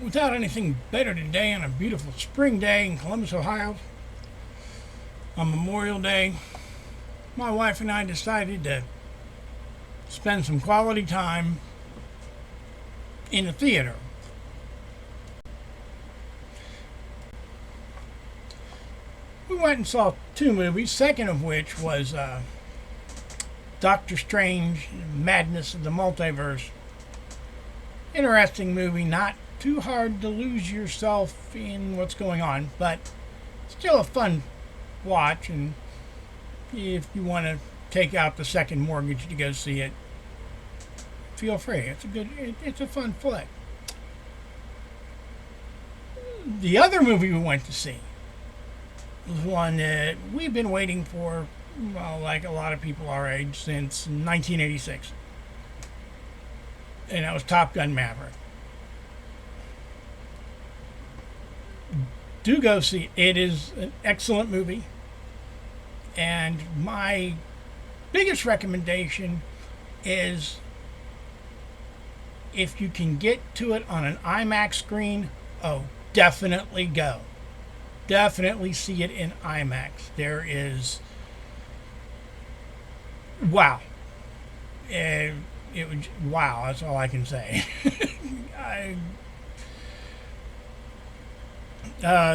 Without anything better today on a beautiful spring day in Columbus, Ohio, on Memorial Day, my wife and I decided to spend some quality time in the theater. We went and saw two movies, second of which was Doctor Strange, Madness of the Multiverse. Interesting movie, not too hard to lose yourself in what's going on, but still a fun watch. And if you want to take out the second mortgage to go see it, feel free. It's a fun flick. The other movie we went to see was one that we've been waiting for, well, like a lot of people our age, since 1986. And that was Top Gun Maverick. Do go see it. It is an excellent movie. And my biggest recommendation is, if you can get to it on an IMAX screen, definitely go. Definitely see it in IMAX. There is, wow. It was wow. That's all I can say.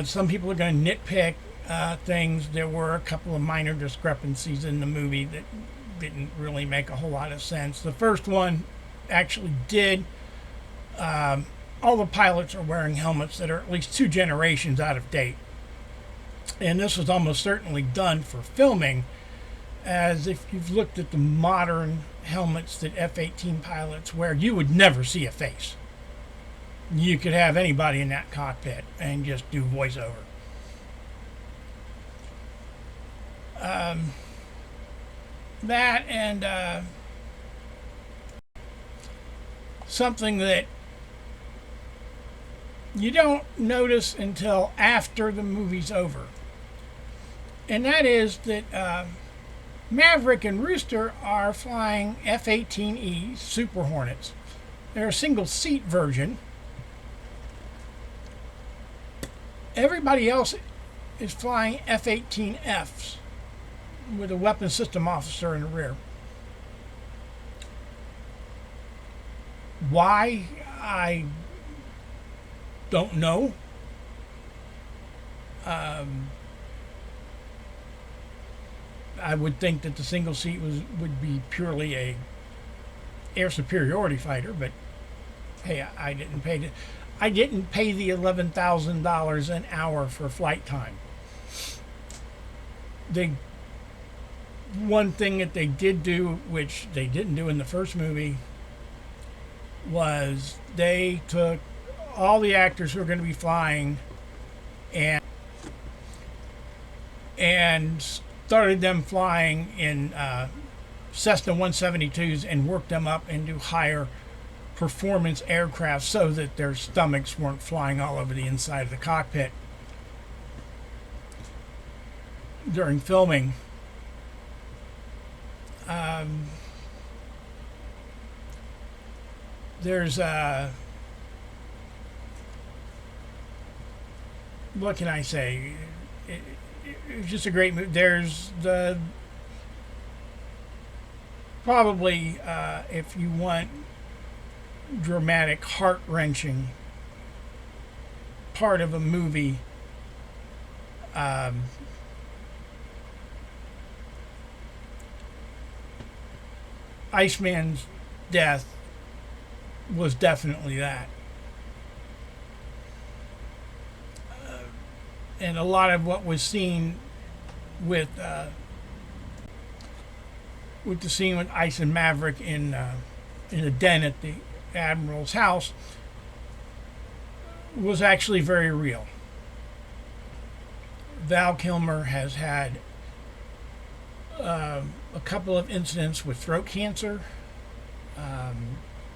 Some people are going to nitpick things. There were a couple of minor discrepancies in the movie that didn't really make a whole lot of sense. The first one actually did. All the pilots are wearing helmets that are at least 2 generations out of date. And this was almost certainly done for filming, as if you've looked at the modern helmets that F-18 pilots wear, you would never see a face. You could have anybody in that cockpit and just do voiceover. That and something that you don't notice until after the movie's over. And that is that Maverick and Rooster are flying F-18E Super Hornets. They're a single seat version. Everybody else is flying F-18Fs with a weapons system officer in the rear. Why? I don't know. I would think that the single seat would be purely a air superiority fighter, but hey, I didn't pay the $11,000 an hour for flight time. One thing that they did do, which they didn't do in the first movie, was they took all the actors who are going to be flying and started them flying in Cessna 172s and worked them up into higher performance aircraft so that their stomachs weren't flying all over the inside of the cockpit during filming. There's what can I say? It's just a great movie. There's the probably if you want dramatic, heart-wrenching part of a movie, Iceman's death was definitely that. And a lot of what was seen with the scene with Ice and Maverick in a den at the Admiral's house was actually very real. Val Kilmer has had a couple of incidents with throat cancer.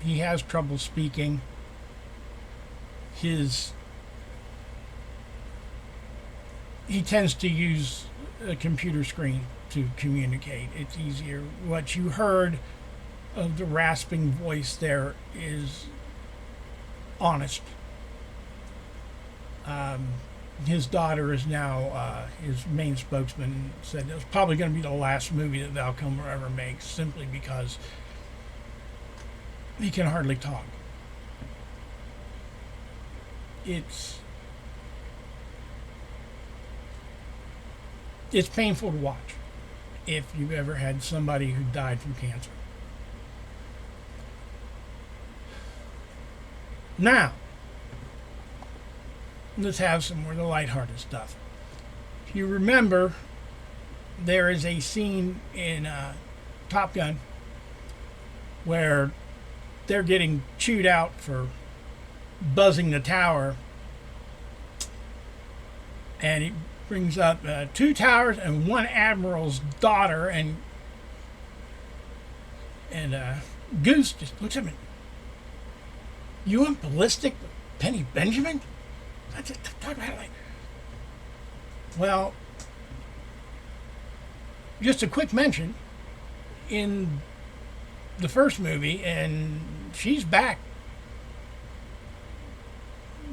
He has trouble speaking. He tends to use a computer screen to communicate. It's easier. What you heard of the rasping voice there is honest. His daughter is now his main spokesman, and said it was probably going to be the last movie that Val Kilmer ever makes, simply because he can hardly talk. It's painful to watch if you've ever had somebody who died from cancer. Now, let's have some more of the lighthearted stuff. If you remember, there is a scene in Top Gun where they're getting chewed out for buzzing the tower, and he brings up 2 towers and 1 admiral's daughter, and Goose just looks at me. You went ballistic with Penny Benjamin? Talk about it like. Well, just a quick mention in the first movie, and she's back,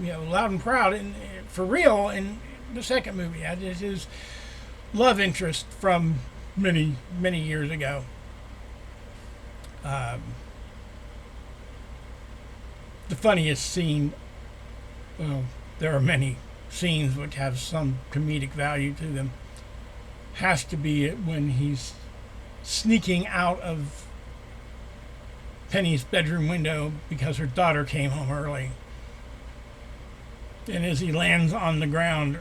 loud and proud, and for real in the second movie. This is love interest from many, many years ago. The funniest scene, well, there are many scenes which have some comedic value to them, has to be when he's sneaking out of Penny's bedroom window because her daughter came home early. And as he lands on the ground,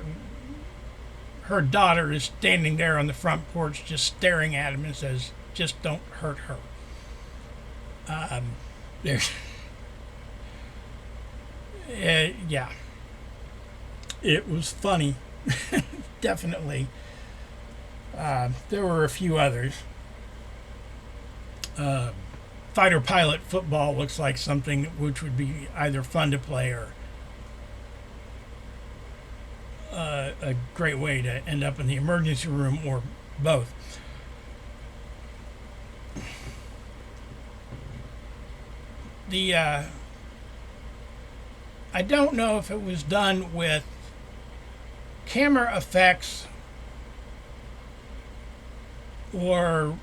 her daughter is standing there on the front porch just staring at him and says, "Just don't hurt her." There's... yeah. It was funny. Definitely. There were a few others. Fighter pilot football looks like something which would be either fun to play or a great way to end up in the emergency room, or both. I don't know if it was done with camera effects or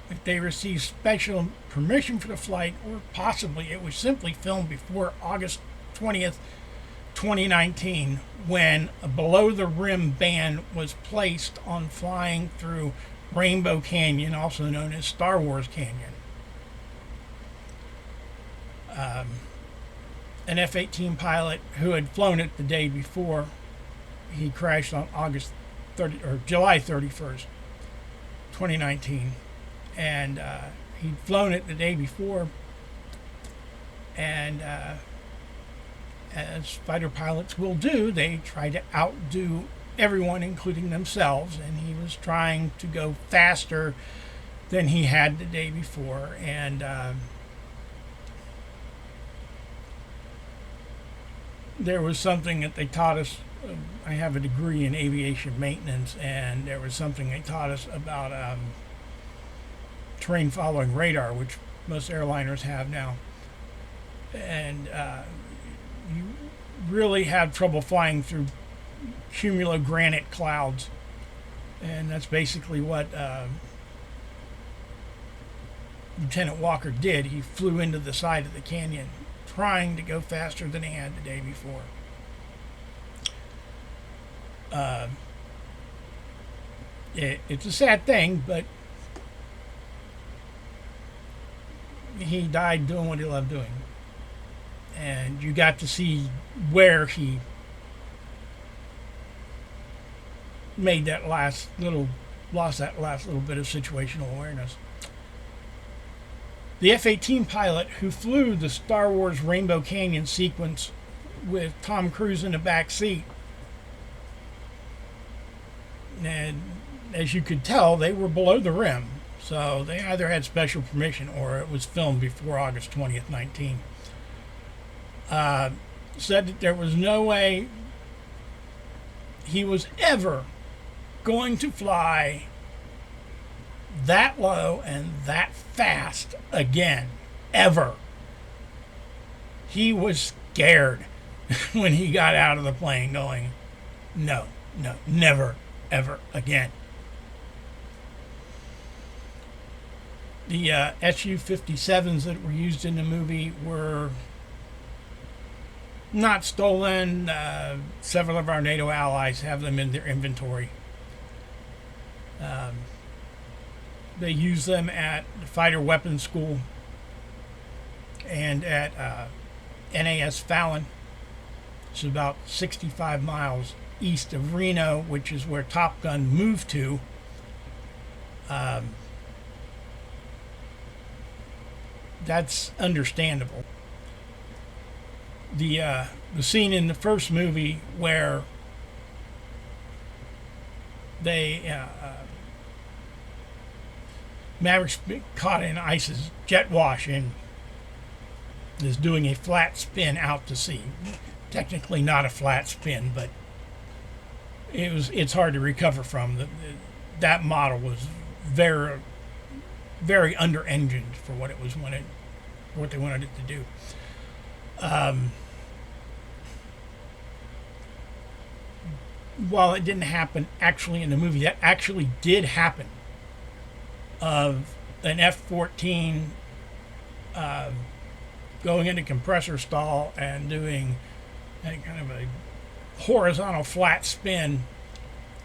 if they received special permission for the flight, or possibly it was simply filmed before August 20th, 2019, when a below the rim ban was placed on flying through Rainbow Canyon, also known as Star Wars Canyon. An F-18 pilot who had flown it the day before, he crashed on July 31st, 2019, and he'd flown it the day before, and as fighter pilots will do, they try to outdo everyone, including themselves, and he was trying to go faster than he had the day before, and there was something that they taught us. I have a degree in aviation maintenance, and there was something they taught us about terrain following radar, which most airliners have now. And you really have trouble flying through cumulogranite clouds. And that's basically what Lieutenant Walker did. He flew into the side of the canyon, trying to go faster than he had the day before. It's a sad thing, but he died doing what he loved doing. And you got to see where he made that lost that last little bit of situational awareness. The F-18 pilot who flew the Star Wars Rainbow Canyon sequence with Tom Cruise in the back seat, and as you could tell, they were below the rim, so they either had special permission or it was filmed before August 20th, 19. Said that there was no way he was ever going to fly that low and that fast again, ever. He was scared. when he got out of the plane going, no, no, never, ever again. The Su-57s that were used in the movie were not stolen. Several of our NATO allies have them in their inventory. They use them at the Fighter Weapons School and at NAS Fallon. It's about 65 miles east of Reno, which is where Top Gun moved to. That's understandable. The scene in the first movie where they Maverick's caught in ISIS jet wash and is doing a flat spin out to sea. Technically not a flat spin, but it's hard to recover from. That model was very, very under-engined for what they wanted it to do. While it didn't happen actually in the movie, that actually did happen. Of an F-14 going into compressor stall and doing a kind of a horizontal flat spin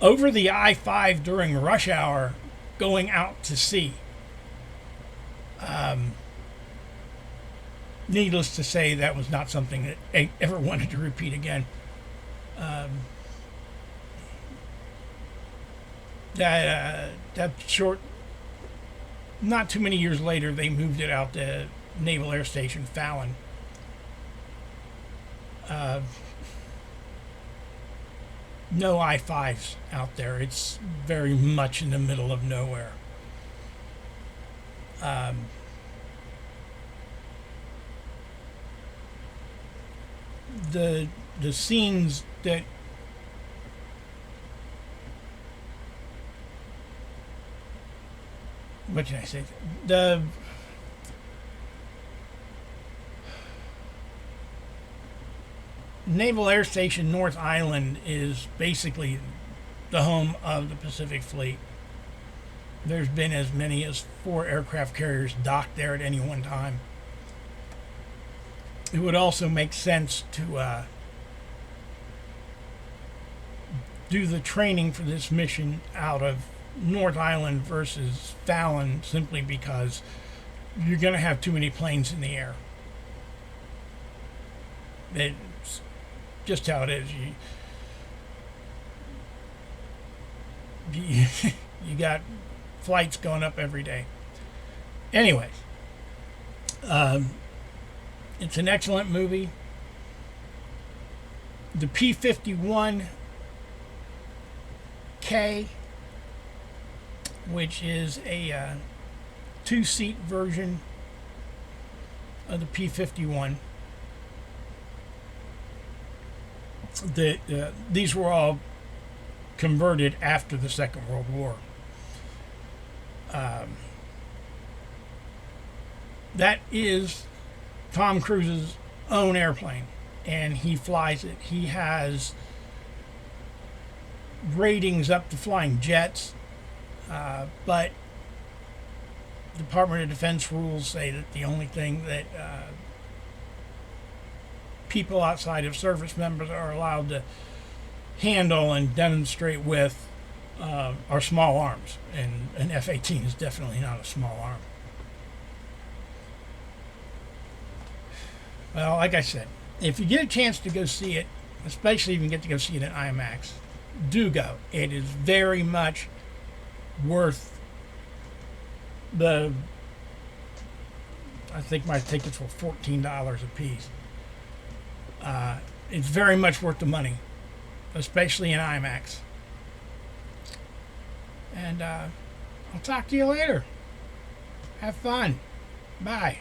over the I-5 during rush hour going out to sea. Needless to say, that was not something that I ever wanted to repeat again. That short, not too many years later, they moved it out to Naval Air Station Fallon. No I-5s out there. It's very much in the middle of nowhere. The scenes that what can I say? The Naval Air Station North Island is basically the home of the Pacific Fleet. There's been as many as 4 aircraft carriers docked there at any one time. It would also make sense to do the training for this mission out of North Island versus Fallon, simply because you're going to have too many planes in the air. It's just how it is. You got flights going up every day. Anyways, it's an excellent movie. The P-51K, which is a 2-seat version of the P-51. These were all converted after the Second World War. That is Tom Cruise's own airplane, and he flies it. He has ratings up to flying jets, but Department of Defense rules say that the only thing that people outside of service members are allowed to handle and demonstrate with are small arms, and an F-18 is definitely not a small arm. Well, like I said, if you get a chance to go see it, especially if you get to go see it in IMAX, do go. It is very much worth I think my tickets were $14 a piece. It's very much worth the money, especially in IMAX. And I'll talk to you later. Have fun. Bye.